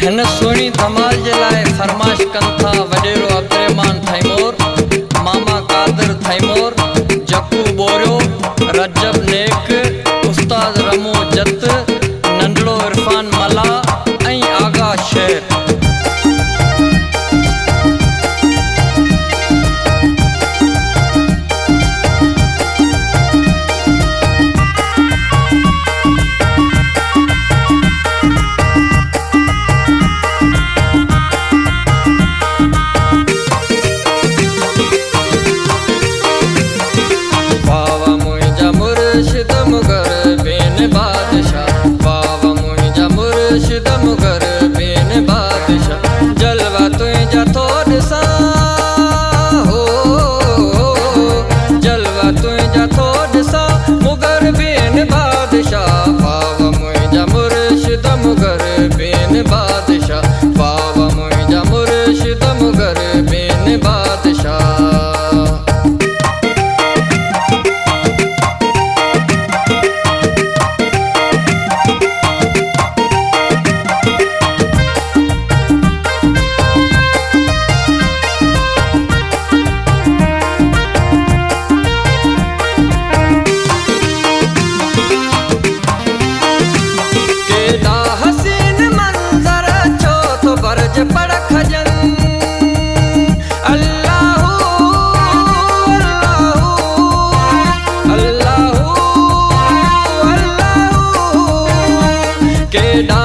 हिन सुहिणी धमाल जे लाइ फरमाइश कनि था वॾेरो अब्दुर्रहमान थैमूर, मामा कादिर थैमूर, जकू बोरियो, रजब नेक, उस्ताद रमो जत, नंढड़ो इरफान मला ऐं आगा शेर। मुर्शिद मुगर बेन बादशाह, बाबा मुंहिंजा मुर्शिद मुगर बेन बादशाह, जलवा तुंहिंजा थो ॾिसां हो, जलवा तुंहिंजा थो ॾिसां मुगर बेन बादशाह, बाबा मुंहिंजा मुर्शिद मुगर बेन बादशाह, बाबा मुंहिंजा मुर्शिद मुगर बेन बादशाह। बरज पड़ख जन अल्लाहू अल्लाहू अल्लाहू अल्लाहू केॾा